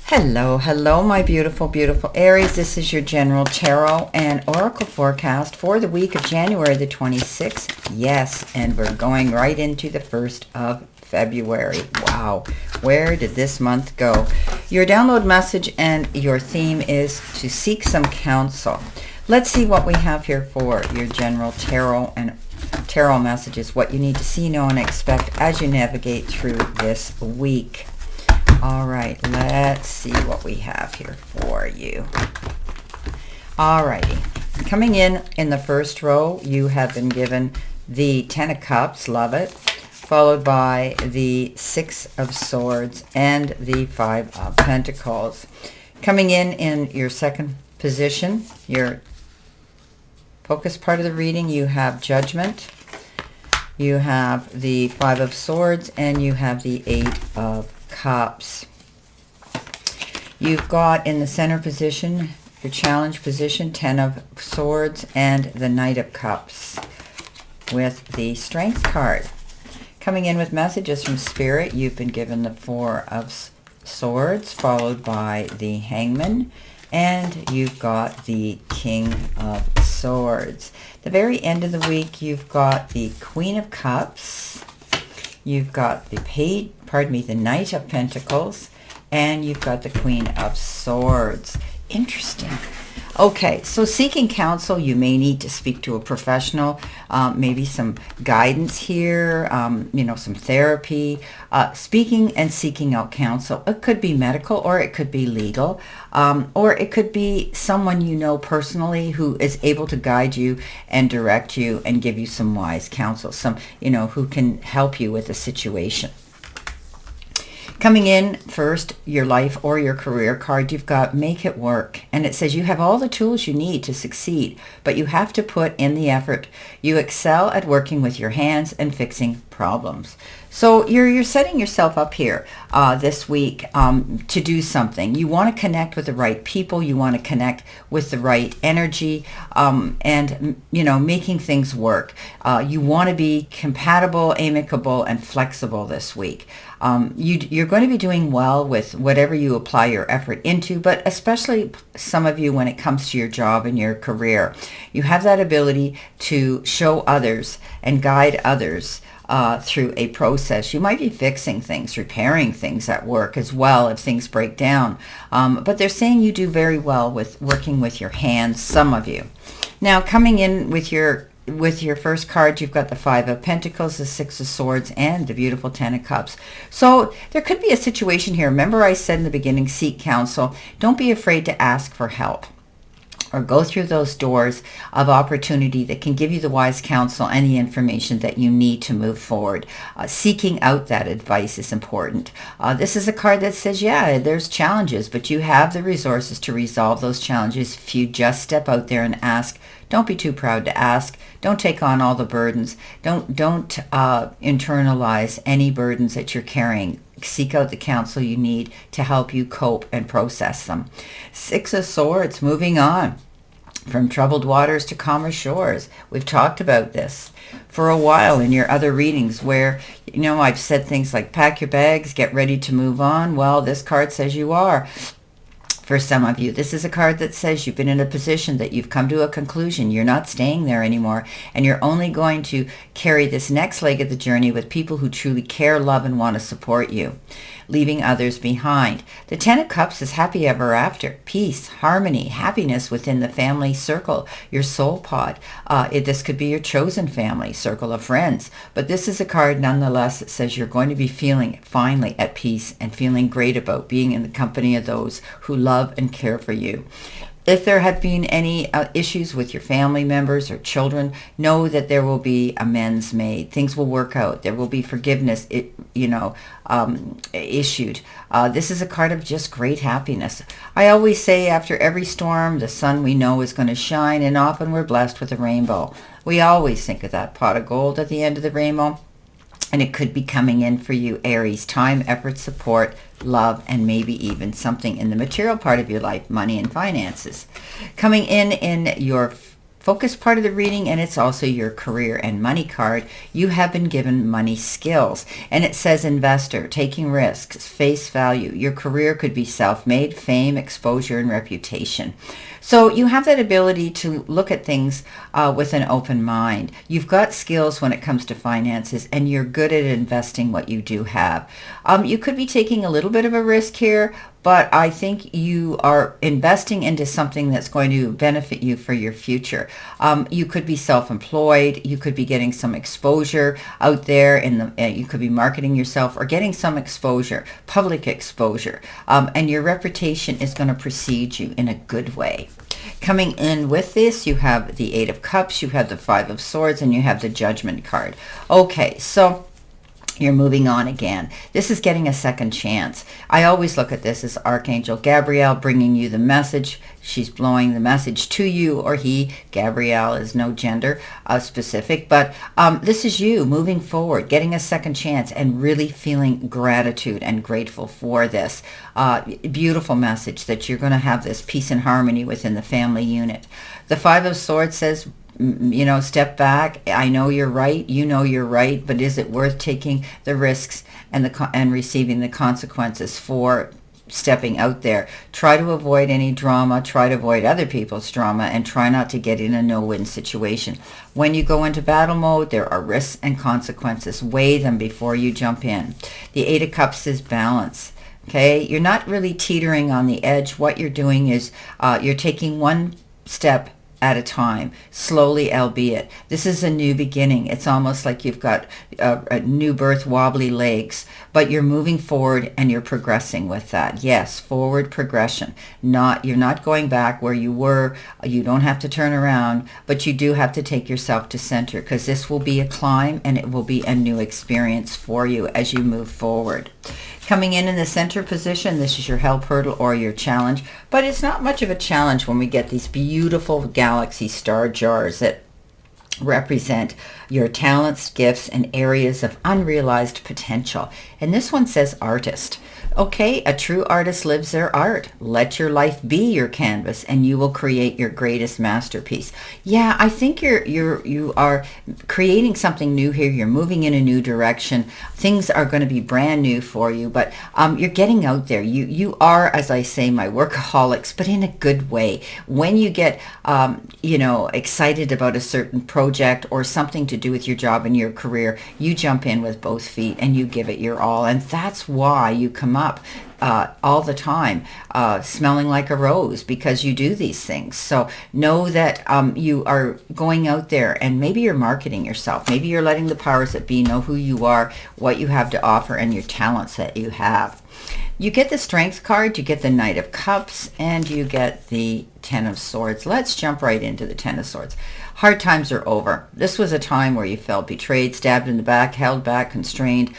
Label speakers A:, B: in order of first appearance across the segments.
A: Hello, hello, my beautiful, beautiful Aries. This is your general tarot and oracle forecast for the week of January the 26th. Yes, and we're going right into the 1st of February. Wow, where did this month go? Your download message and your theme is to seek some counsel. Let's see what we have here for your general tarot and tarot messages, what you need to see, know, and expect as you navigate through this week. All right, let's see what we have here for you. All righty. Coming in the first row, you have been given the Ten of Cups, love it, followed by the Six of Swords and the Five of Pentacles. Coming in your second position, your focus part of the reading, you have Judgment, you have the Five of Swords, and you have the Eight of Cups. You've got in the center position, your challenge position, Ten of Swords and the Knight of Cups with the Strength card. Coming in with messages from Spirit, you've been given the Four of Swords followed by the Hangman, and you've got the King of Swords. The very end of the week, you've got the Queen of Cups, you've got the Knight of Pentacles, and you've got the Queen of Swords. Interesting. Okay, so seeking counsel, you may need to speak to a professional, maybe some guidance here, some therapy, speaking and seeking out counsel. It could be medical, or it could be legal, or it could be someone you know personally who is able to guide you and direct you and give you some wise counsel, who can help you with a situation. Coming in first, your life or your career card, you've got Make It Work. And it says you have all the tools you need to succeed, but you have to put in the effort. You excel at working with your hands and fixing problems. So you're setting yourself up here this week to do something. You want to connect with the right people. You want to connect with the right energy and, making things work. You want to be compatible, amicable, and flexible this week. You're going to be doing well with whatever you apply your effort into, but especially some of you when it comes to your job and your career. You have that ability to show others and guide others through a process. You might be fixing things, repairing things at work as well if things break down. But they're saying you do very well with working with your hands, some of you. Now, coming in with your first card, you've got the Five of Pentacles, the Six of Swords, and the beautiful Ten of Cups. So there could be a situation here. Remember I said in the beginning, seek counsel. Don't be afraid to ask for help, or go through those doors of opportunity that can give you the wise counsel and the information that you need to move forward. Seeking out that advice is important. This is a card that says, yeah, there's challenges, but you have the resources to resolve those challenges if you just step out there and ask. Don't be too proud to ask. Don't take on all the burdens. Don't internalize any burdens that you're carrying. Seek out the counsel you need to help you cope and process them. Six of Swords, moving on from troubled waters to calmer shores. We've talked about this for a while in your other readings where, I've said things like pack your bags, get ready to move on. Well, this card says you are. For some of you, this is a card that says you've been in a position that you've come to a conclusion. You're not staying there anymore, and you're only going to carry this next leg of the journey with people who truly care, love, and want to support you, leaving others behind. The Ten of Cups is happy ever after. Peace, harmony, happiness within the family circle, your soul pod. This could be your chosen family, circle of friends. But this is a card nonetheless that says you're going to be feeling finally at peace and feeling great about being in the company of those who love and care for you. If there have been any issues with your family members or children, know that there will be amends made. Things will work out. There will be forgiveness, issued. This is a card of just great happiness. I always say after every storm, the sun we know is going to shine, and often we're blessed with a rainbow. We always think of that pot of gold at the end of the rainbow. And it could be coming in for you, Aries. Time, effort, support, love, and maybe even something in the material part of your life, money and finances. Coming in your focus part of the reading, and it's also your career and money card. You have been given money skills, and it says investor, taking risks, face value. Your career could be self-made, fame, exposure, and reputation. So you have that ability to look at things with an open mind. You've got skills when it comes to finances, and you're good at investing what you do have. You could be taking a little bit of a risk here, but I think you are investing into something that's going to benefit you for your future. You could be self-employed. You could be getting some exposure out there. You could be marketing yourself or getting some exposure, public exposure. And your reputation is going to precede you in a good way. Coming in with this, you have the Eight of Cups, you have the Five of Swords, and you have the Judgment card. Okay, so you're moving on again. This is getting a second chance. I always look at this as Archangel Gabrielle bringing you the message. She's blowing the message to you, or he. Gabrielle is no gender specific, but this is you moving forward, getting a second chance, and really feeling gratitude and grateful for this. Beautiful message that you're going to have this peace and harmony within the family unit. The Five of Swords says, step back. I know you're right. You know you're right, but is it worth taking the risks and receiving the consequences for stepping out there? Try to avoid any drama. Try to avoid other people's drama, and try not to get in a no-win situation. When you go into battle mode, there are risks and consequences. Weigh them before you jump in. The Eight of Cups is balance. Okay, you're not really teetering on the edge. What you're doing is you're taking one step at a time, slowly, albeit. This is a new beginning. It's almost like you've got a new birth, wobbly legs, but you're moving forward and you're progressing with that. Yes, forward progression. You're not going back where you were. You don't have to turn around, but you do have to take yourself to center, because this will be a climb and it will be a new experience for you as you move forward. Coming in the center position, this is your help hurdle or your challenge, but it's not much of a challenge when we get these beautiful galaxy star jars that represent your talents, gifts, and areas of unrealized potential. And this one says artist. Okay, a true artist lives their art. Let your life be your canvas, and you will create your greatest masterpiece. Yeah, I think you are creating something new here. You're moving in a new direction. Things are going to be brand new for you, but you're getting out there. You are, as I say, my workaholics, but in a good way. When you get excited about a certain project or something to do with your job and your career, you jump in with both feet and you give it your all, and that's why you come up all the time smelling like a rose, because you do these things. So know that you are going out there, and maybe you're marketing yourself. Maybe you're letting the powers that be know who you are, what you have to offer, and your talents that you have. You get the Strength card, you get the Knight of Cups, and you get the Ten of Swords. Let's jump right into the Ten of Swords. Hard times are over. This was a time where you felt betrayed, stabbed in the back, held back, constrained,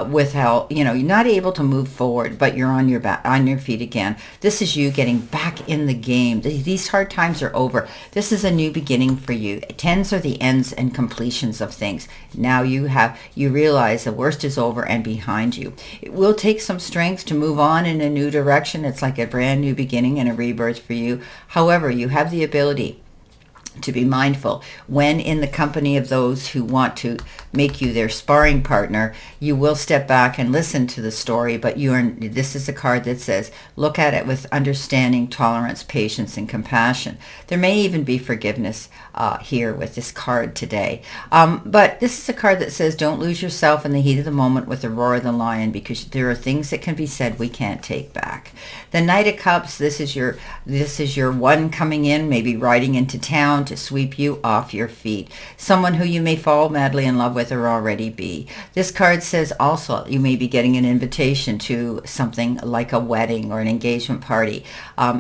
A: withheld. You're not able to move forward, but you're on your feet again. This is you getting back in the game. These hard times are over. This is a new beginning for you. Tens are the ends and completions of things. Now you realize the worst is over and behind you. It will take some strength to move on in a new direction. It's like a brand new beginning and a rebirth for you. However, you have the ability to be mindful when in the company of those who want to make you their sparring partner. You will step back and listen to the story, but this is a card that says look at it with understanding, tolerance, patience, and compassion. There may even be forgiveness here with this card today, but this is a card that says don't lose yourself in the heat of the moment with the roar of the lion, because there are things that can be said we can't take back. The Knight of Cups, this is your one coming in, maybe riding into town to sweep you off your feet. Someone who you may fall madly in love with or already be. This card says also you may be getting an invitation to something like a wedding or an engagement party.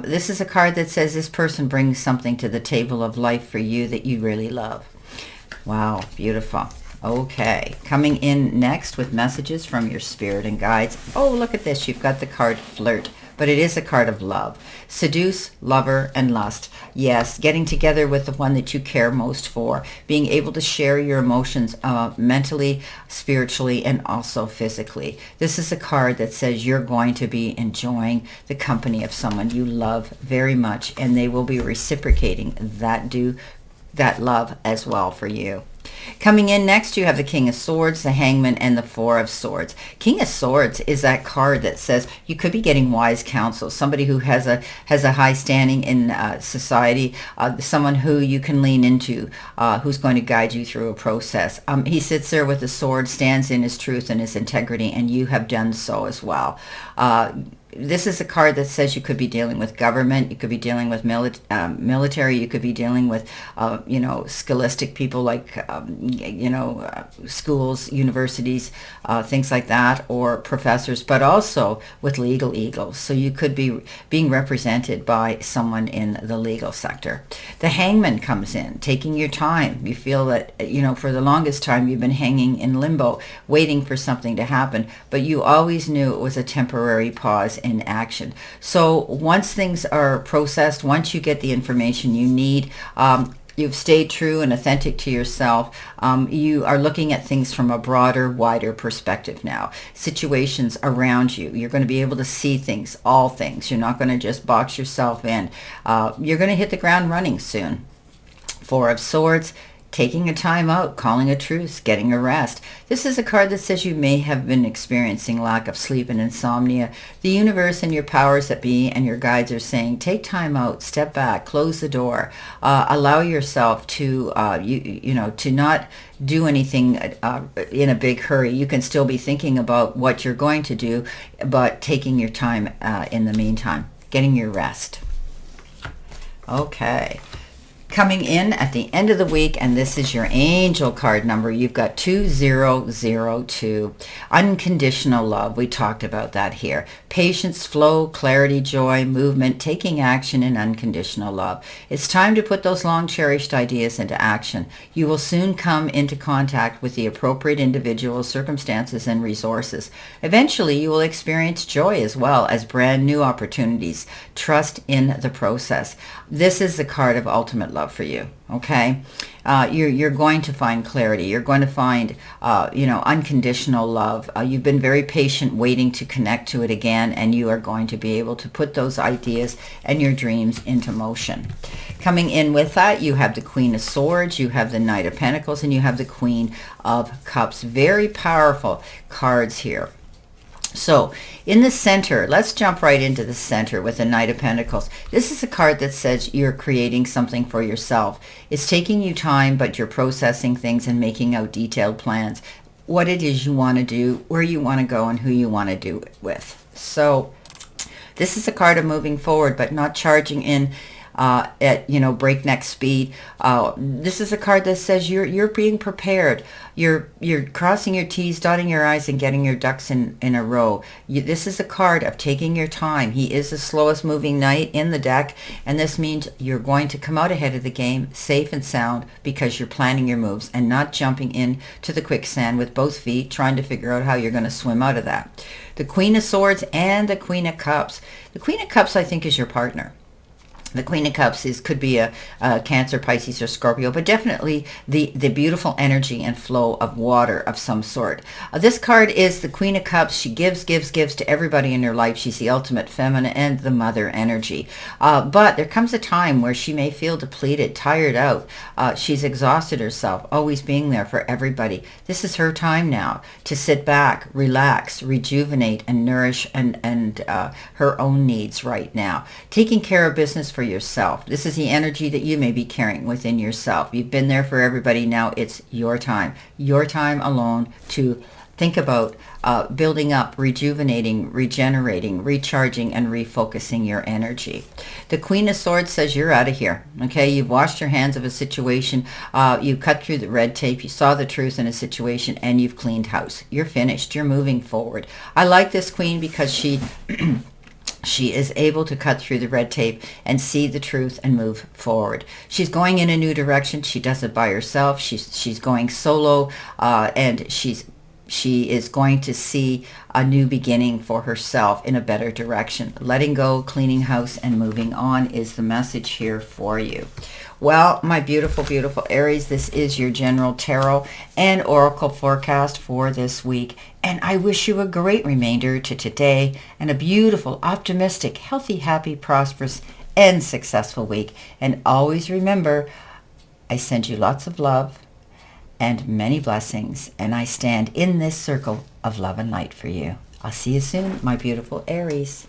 A: This is a card that says this person brings something to the table of life for you that you really love. Wow, beautiful. Okay, coming in next with messages from your spirit and guides. Oh, look at this. You've got the card Flirt, but it is a card of love. Seduce, lover, and lust. Yes, getting together with the one that you care most for. Being able to share your emotions mentally, spiritually, and also physically. This is a card that says you're going to be enjoying the company of someone you love very much, and they will be reciprocating that due that love as well for you. Coming in next, you have the King of Swords, the Hangman, and the Four of Swords. King of Swords is that card that says you could be getting wise counsel, somebody who has a high standing in society, someone who you can lean into, who's going to guide you through a process. He sits there with a sword, stands in his truth and his integrity, and you have done so as well. This is a card that says you could be dealing with government, you could be dealing with military, you could be dealing with, scholastic people like, schools, universities, things like that, or professors, but also with legal eagles. So you could be being represented by someone in the legal sector. The Hangman comes in, taking your time. You feel that, for the longest time you've been hanging in limbo, waiting for something to happen, but you always knew it was a temporary pause in action. So once things are processed, once you get the information you need, you've stayed true and authentic to yourself. You are looking at things from a broader, wider perspective now. Situations around you, you're going to be able to see things, all things. You're not going to just box yourself in. You're going to hit the ground running soon. Four of Swords, taking a time out, calling a truce, getting a rest. This is a card that says you may have been experiencing lack of sleep and insomnia. The universe and your powers that be and your guides are saying, take time out, step back, close the door, allow yourself to, to not do anything in a big hurry. You can still be thinking about what you're going to do, but taking your time in the meantime, getting your rest. Okay. Coming in at the end of the week, and this is your angel card number, you've got 2002. Unconditional love. We talked about that here. Patience, flow, clarity, joy, movement, taking action in unconditional love. It's time to put those long cherished ideas into action. You will soon come into contact with the appropriate individuals, circumstances, and resources. Eventually, you will experience joy as well as brand new opportunities. Trust in the process. This is the card of ultimate love for you. Okay, you're going to find clarity. You're going to find, unconditional love. You've been very patient, waiting to connect to it again, and you are going to be able to put those ideas and your dreams into motion. Coming in with that, you have the Queen of Swords, you have the Knight of Pentacles, and you have the Queen of Cups. Very powerful cards here. So in the center, let's jump right into the center with the Knight of Pentacles. This is a card that says you're creating something for yourself. It's taking you time, but you're processing things and making out detailed plans. What it is you want to do, where you want to go, and who you want to do it with. So this is a card of moving forward, but not charging in at breakneck speed. This is a card that says you're being prepared. You're crossing your T's, dotting your I's, and getting your ducks in a row. This is a card of taking your time. He is the slowest moving knight in the deck, and this means you're going to come out ahead of the game, safe and sound, because you're planning your moves and not jumping into the quicksand with both feet, trying to figure out how you're going to swim out of that. The Queen of Swords and the Queen of Cups. The Queen of Cups, I think, is your partner. The Queen of Cups could be a Cancer, Pisces, or Scorpio, but definitely the beautiful energy and flow of water of some sort. This card is the Queen of Cups. She gives to everybody in her life. She's the ultimate feminine and the mother energy. But there comes a time where she may feel depleted, tired out. She's exhausted herself, always being there for everybody. This is her time now to sit back, relax, rejuvenate, and nourish and her own needs right now. Taking care of business for yourself. This is the energy that you may be carrying within yourself. You've been there for everybody. Now it's your time alone to think about building up, rejuvenating, regenerating, recharging, and refocusing your energy. The Queen of Swords says you're out of here. Okay, you've washed your hands of a situation. You cut through the red tape. You saw the truth in a situation, and you've cleaned house. You're finished. You're moving forward. I like this Queen because she is able to cut through the red tape and see the truth and move forward. She's going in a new direction. She does it by herself. She's going solo, and she is going to see a new beginning for herself in a better direction. Letting go, cleaning house, and moving on is the message here for you. Well, my beautiful, beautiful Aries, this is your general tarot and oracle forecast for this week. And I wish you a great remainder to today and a beautiful, optimistic, healthy, happy, prosperous, and successful week. And always remember, I send you lots of love and many blessings, and I stand in this circle of love and light for you. I'll see you soon, my beautiful Aries.